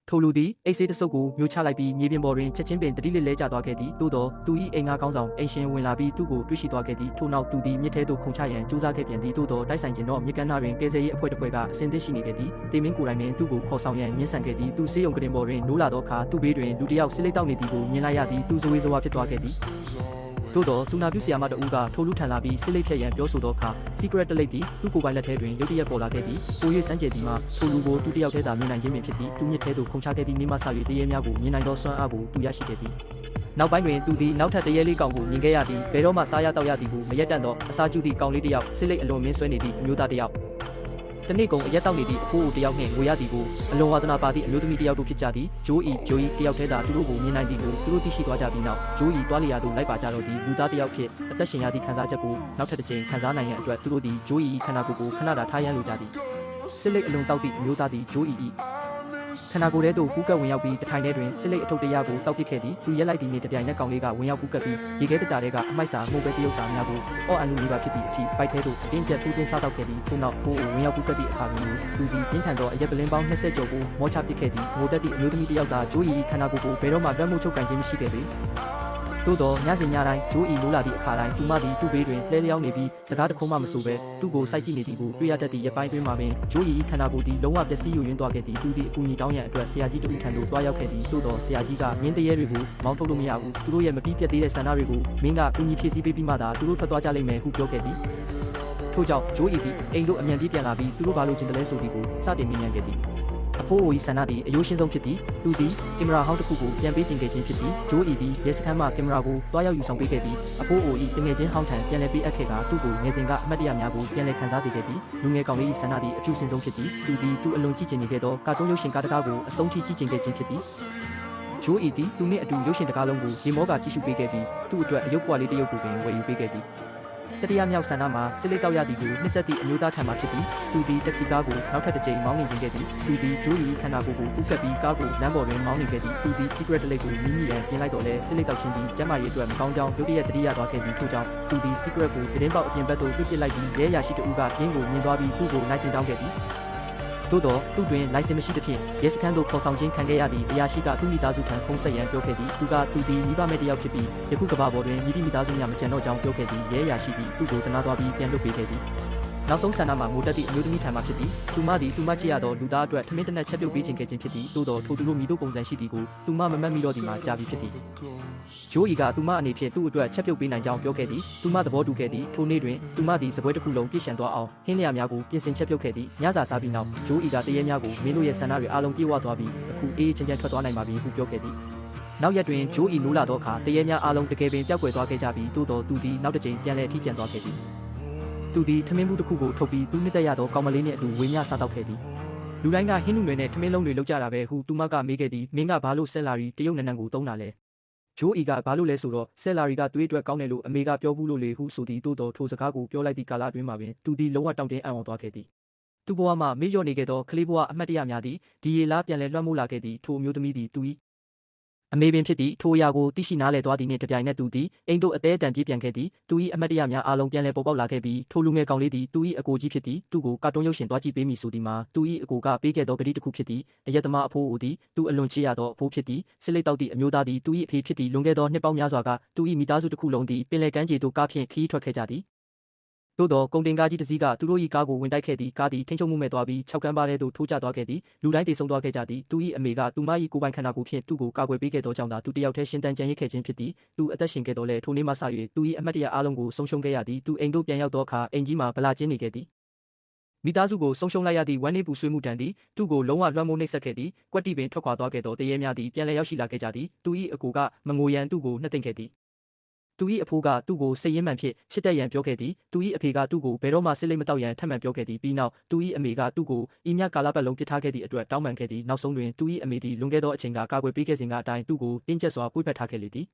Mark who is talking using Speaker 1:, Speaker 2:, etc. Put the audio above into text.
Speaker 1: ထိုလူသည်အိတ်ဆေးတစ်စုပ်ကိုမျိုးချလိုက်ပြီးမြေပြင်ပေါ်တွင်ချက်ချင်းပင်တတိလစ်လဲကျသွားခဲ့သည်သို့သောသူ၏အိမ်ငါကောင်းဆောင်အိမ်ရှင်ဝင်လာပြီးသူ့ကိုတွေ့ရှိသွားခဲ့သည်ထို့နောက်သူသည်မြစ်ထဲသို့ခုန်ချရန်ကြိုးစားခဲ့ပြန်သည်သို့သောတိုက်ဆိုင်ခြင်းတော့မြစ်ကမ်းနားတွင်ကယ်ဆယ်ရေးအဖွဲ့တစ်ဖွဲ့ကအစဉ်သင့်ရှိနေခဲ့သည်တေမင်းကိုယ်တိုင်ပင်သူ့ကိုခေါ်ဆောင်ရန်ညှင်းဆန်ခဲ့သည်သူဆေးရုံကတင်ပေါ်တွင်နိုးလာသောအခါသူ့ဘေးတွင်လူတစ်ယောက်ဆေးလိပ်တောက်နေသည်ကိုမြင်လိုက်ရသည်သူဇဝေဇဝါဖြစ်သွားခဲ့သည်သို့တော့သူနာပြုဆရာမတဦးကထိုလူထန်လာပြီးစစ်လိပ်ဖြတ်ရန်ပြောဆိုသောအခါ secret တလိပ်သည်သူ့ကိုယ်ပိုင်လက်ထဲတွင်ရုတ်တရက်ပေါ်လာခဲ့သည်ပို၍စမ်းကြယ်သည်မှာထိုလူကိုသူတစ်ယောက်တည်းသာမြင်နိုင်ခြင်းပင်ဖြစ်သည်သူမြစ်ထဲသို့ခုန်ချခဲ့သည့်နေ့မှစ၍တရေများကိုမြင်နိုင်သောစွမ်းအားကိုသူရရှိခဲ့သည်နောက်ပိုင်းတွင်သူသည်နောက်ထပ်တရေလေးကောင်ကိုမြင်ခဲ့ရသည်ဘယ်တော့မှစားရတောက်ရသည်ဟုမရက်တန့်သောအစာကျူသည့်ကောင်လေးတစ်ယောက်စစ်လိပ်အလွန်မင်းဆွဲနေသည့်အမျိုးသားတစ်ယောက်တနေ့ကုန်အရက်တောက်နေသည့်အဖိုးအိုတစ်ယောက်နှင့်ငွေရသည်ကိုအလွန်ဝါသနာပါသည့်အမျိုးသမီးတစ်ယောက်တို့ဖြစ်ကြသည်ဂျိုးဤတစ်ယောက်တည်းသာသူတို့ကိုမြင်နိုင်သည်ကိုသူတို့သိရှိသွားကြပြီးနောက်ဂျိုးဤတွားလျာသို့လိုက်ပါကြတော့သည်လူသားတစ်ယောက်ဖြစ်အသက်ရှင်ရသည့်ခံစားချက်ကိုနောက်ထပ်တစ်ချိန်ခံစားနိုင်ရန်အတွက်သူတို့သည်ဂျိုးဤခန္ဓာကိုယ်ကိုခဏတာထားရန်လိုကြသည်စစ်လိပ်အလွန်တောက်သည့်အမျိုးသားသည်ဂျိုးဤခန္ဓာကိုယ်ထဲသို့ကူးကပ်ဝင်ရောက်ပြီးတထိုင်ထဲတွင်စစ်လိပ်အထုပ်တရားကိုတောက်ပစ်ခဲ့သည်သူရက်လိုက်ပြီးနေတပြိုင်နက်ကောင်လေးကဝင်ရောက်ကူးကပ်ပြီးရေခဲတတာထဲကအမိုက်စာမှုပဲတရုပ်စာများကိုအော့အန်လူလေးပါဖြစ်သည့်အထိပိုက်ထဲသို့အင်းကျက်ထိုးသွင်းစားတောက်ခဲ့သည်ထို့နောက်ပိုးအိုဝင်ရောက်ကူးကပ်သည့်အခါမျိုးသူသည်ပြင်းထန်သောအရက်ပလင်းပေါင်း20ကျော်ကိုမောချပစ်ခဲ့သည်ငိုတက်သည့်အမျိုးသမီးတစ်ယောက်သာဂျိုးဤခန္ဓာကိုယ်ကိုဘယ်တော့မှလွှမ်းမိုးချုပ်ကန်ခြင်းမရှိခဲ့သည်သို့သောညစဉ်ညတိုင်းဂျိုးဤလိုးလာသည့်အခါတိုင်းသူမသည်သူ့ဘေးတွင်လှဲလျောင်းနေပြီးစကားတခုမှမဆိုဘဲသူ့ကိုစိုက်ကြည့်နေသည်ကိုတွေ့ရတတ်သည့်ရပိုင်းတွင်မှပင်ဂျိုးဤခန္ဓာကိုယ်သည်လုံးဝပျက်စီးယိုယွင်းသွားခဲ့သည်သူသည်အကူအညီတောင်းရန်အတွက်ဆရာကြီးတို့ထံသို့တွားရောက်ခဲ့သည်သို့သောဆရာကြီးကမြင်းတရေတွေကိုမောင်းထုတ်လို့မရဘူးသူတို့ရဲ့မပြီးပြတ်သေးတဲ့ဆန္ဒတွေကိုမင်းကအကူအညီဖြည့်ဆည်းပေးပြီးမှသာသူတို့ထွက်သွားကြလိမ့်မယ်ဟုပြောခဲ့သည်ထို့ကြောင့်ဂျိုးဤသည်အိမ်တို့အမြန်ပြေးပြန်လာပြီးသူတို့ဘာလို့ချင်တယ်လဲဆိုသည်ကိုစတင်မြင်မြန်ခဲ့သည်အဖိုးအို၏ဆန္ဒသည်အယိုးရှင်းဆုံးဖြစ်သည်သူသည်ကင်မရာဟောင်းတစ်ခုကိုပြန်ပေးခြင်းခဲ့ခြင်းဖြစ်သည်ဂျိုးဤသည်ရဲစခန်းမှကင်မရာကိုတွားရောက်ယူဆောင်ပေးခဲ့သည်အဖိုးအို၏တငယ်ချင်းဟောင်းထံပြန်လည်ပေးအပ်ခဲ့ကသူ့ကိုငယ်စဉ်ကအမတ်တရများကိုပြန်လည်ခံစားစေခဲ့သည်လူငယ်ကောင်လေး၏ဆန္ဒသည်အဖြူစင်ဆုံးဖြစ်သည်သူသည်သူ့အလွန်ကြည့်ချင်နေခဲ့သောကာတွန်းရုပ်ရှင်ကားတစ်ကားကိုအဆုံးထိကြည့်ချင်ခဲ့ခြင်းဖြစ်သည်ဂျိုးဤသည်သူနှင့်အတူရုပ်ရှင်တစ်ကားလုံးကိုရေမောကကြည့်ရှုပေးခဲ့ပြီးသူ့အတွက်အယုတ်ပွားလေးတစ်ရုပ်ကိုပင်ဝယ်ယူပေးခဲ့သည်တတိယမြောက်ဆန္ဒမှာစစ်လိပ်တောက်ရသည်ကိုနှစ်သက်သည့်အမျိုးသားထံမှဖြစ်ပြီးသူသည်တက်စီကားကိုနောက်ထပ်တစ်ကြိမ်မောင်းနေခြင်းခဲ့သည်သူသည်ဂျိုးရီခန္ဓာကိုယ်ကိုဥကပ်ပြီးကားကိုလမ်းပေါ်တွင်မောင်းနေခဲ့သည်သူသည် secret လိပ်ကိုမိမိရန်ပြင်လိုက်တော့လဲစစ်လိပ်တောက်ခြင်းသည်ကျမ်းမာရေးအတွက်မကောင်းကြောင်းရုတ်တရက်တတိယသွားခဲ့သည်ထို့ကြောင့်သူသည် secret ကိုသတင်းပေါက်အပြင်ဘက်သို့ပြစ်ပစ်လိုက်ပြီးရဲရာရှိတဦးကပြင်းကိုမြင်သွားပြီးသူ့ကိုနိုင်စင်တောင်းခဲ့သည်သို့တော့သူတွင်လိုင်စင်မရှိသဖြင့်ရဲစခန်းသို့ခေါ်ဆောင်ခြင်းခံခဲ့ရသည့်အရာရှိကသူ့မိသားစုထံဖုန်းဆက်ရန်ပြောခဲ့သည်သူသည်မိဘမဲ့တယောက်ဖြစ်ပြီးယခုကမ္ဘာပေါ်တွင်မိသားစုများမကျန်တော့ကြောင်းပြောခဲ့သည်ရဲရာရှိသည်သူ့ကိုတနာသွားပြီးပြန်လွတ်ပေးခဲ့သည်နောက်ဆုံးဆန္ဒမှာမိုးတက်သည့်အမျိုးသမီးထံမှဖြစ်သည်သူမသည်သူမချစ်ရသောလူသားအတွက်ထမင်းတနက်ချက်ပြုတ်ပေးခြင်းခဲ့ခြင်းဖြစ်သည်သို့တော့ထိုသူတို့မိတို့ပုံစံရှိသည်ကိုသူမမမှတ်မိတော့သည်မှာကြာပြီဖြစ်သည်ဂျိုးဤကသူမအနေဖြင့်သူ့အတွက်ချက်ပြုတ်ပေးနိုင်ကြောင်းပြောခဲ့သည်သူမသဘောတူခဲ့သည်ထိုနေ့တွင်သူမသည်စပွဲတစ်ခုလုံးပြည့်ရှံသွားအောင်ဟင်းလျာများကိုပြင်ဆင်ချက်ပြုတ်ခဲ့သည်ညစာစားပြီးနောက်ဂျိုးဤကတရေများကိုမင်းတို့ရဲ့ဆန္ဒတွေအားလုံးပြည့်ဝသွားပြီးအခုအေးချမ်းချမ်းထွက်သွားနိုင်ပါပြီဟုပြောခဲ့သည်နောက်ရက်တွင်ဂျိုးဤနိုးလာသောအခါတရေများအားလုံးတကယ်ပင်ပျောက်ကွယ်သွားခဲ့ကြပြီးသို့တော်သူသည်နောက်တစ်ကြိမ်ပြန်လည်ထိကျန်သွားခဲ့သည်သူသည်ထမင်းဘူးတစ်ခုကိုထုတ်ပြီးသူနှစ်သက်ရသောကောင်မလေးနှင့်အတူဝေမျှစားတော့ခဲ့သည်လူတိုင်းကဟင်းနုတွေနဲ့ထမင်းလုံးတွေလောက်ကြတာပဲဟုသူမကမေးခဲ့သည်မင်းကဘာလို့ဆယ်လာရီတရုတ်နန်းနန်းကိုတုံးတာလဲဂျိုးဤကဘာလို့လဲဆိုတော့ဆယ်လာရီကသွေးအတွက်ကောင်းတယ်လို့အမေကပြောဘူးလို့လေဟုဆိုသည်သို့တော်ထိုစကားကိုပြောလိုက်သည့်ကာလအတွင်းမှာပင်သူသည်လုံးဝတောင့်တင်းအံ့ဩသွားခဲ့သည်သူ့ဘဝမှာမေ့လျော့နေခဲ့သောကလေးဘဝအမှတ်တရများသည်ဒီရေလားပြန်လဲလွှမ်းမိုးလာခဲ့သည်ထိုအမျိုးသမီးသည်သူ၏အမေပင်ဖြစ်သည့်ထိုအရာကိုသိရှိနားလည်သွားသည်နှင့်တပြိုင်နက်သူသည်အိမ်သို့အသေးအတန်ပြေးပြန်ခဲ့သည်သူ၏အမတ်တရများအားလုံးပြန်လည်ပေါ်ပေါက်လာခဲ့ပြီးထိုလူငယ်ကောင်လေးသည်သူ၏အကိုကြီးဖြစ်သည်သူ့ကိုကာတွန်းရုပ်ရှင်သွားကြည့်ပေးမိဆိုသည်မှာသူ၏အကိုကပေးခဲ့သောဂတိတစ်ခုဖြစ်သည်အယက်သမားအဖိုးအိုသည်သူအလွန်ချစ်ရသောအဖိုးဖြစ်သည်စစ်လိပ်တောက်သည့်အမျိုးသားသည်သူ၏အဖေဖြစ်သည်လွန်ခဲ့သောနှစ်ပေါင်းများစွာကသူ၏မိသားစုတစ်ခုလုံးသည်ပင်လယ်ကမ်းခြေသို့ကားဖြင့်ခရီးထွက်ခဲ့ကြသည်သို့သောကုန်တင်ကားကြီးတစ်စီးကသူတို့၏ကားကိုဝင်တိုက်ခဲ့သည်ကားသည်ထိန်းချုပ်မှုမဲ့သွားပြီး6ကမ်းပါးထဲသို့ထိုးကျသွားခဲ့သည်လူတိုင်းတေဆုံးသွားခဲ့ကြသည်သူ၏အမေကသူမ၏ကိုယ်ပိုင်ခန္ဓာကိုယ်ဖြင့်သူ့ကိုကာကွယ်ပေးခဲ့သောကြောင့်သာသူတယောက်တည်းရှင်တန်ကြံရစ်ခဲ့ခြင်းဖြစ်သည်သူအသက်ရှင်ခဲ့တော်လဲထိုနေ့မှစ၍သူ၏အမတ်တရအားလုံးကိုဆုံးရှုံးခဲ့ရသည်သူအိမ်သို့ပြန်ရောက်သောအခါအိမ်ကြီးမှာဗလာကျင်းနေခဲ့သည်မိသားစုကိုဆုံးရှုံးလိုက်ရသည့်ဝမ်းနည်းပူဆွေးမှုတန်သည်သူ့ကိုလုံးဝလွှမ်းမိုးနှိပ်စက်ခဲ့သည်ကွက်တိပင်ထွက်ခွာသွားခဲ့သောတရေများသည်ပြန်လည်ရောက်ရှိလာခဲ့ကြသည်သူ၏အကိုကမငိုရန်သူ့ကိုနှက်သိမ့်ခဲ့သည်သူ၏အဖိုးကသူ့ကိုစိတ်ရင်းမှန်ဖြစ်ချစ်တတ်ရန်ပြောခဲ့သည်သူ၏အဖေကသူ့ကိုဘယ်တော့မှစစ်လိပ်မတောက်ရန်ထပ်မံပြောခဲ့သည်ပြီးနောက်သူ၏အမေကသူ့ကိုဤမြကာလပတ်လုံးပြစ်ထားခဲ့သည့်အတွက်တောင်းပန်ခဲ့သည်နောက်ဆုံးတွင်သူ၏အမေသည်လွန်ခဲ့သောအချိန်ကကာကွယ်ပေးခဲ့စဉ်ကအတိုင်းသူ့ကိုတင်းကျပ်စွာပွေ့ဖက်ထားခဲ့လေသည်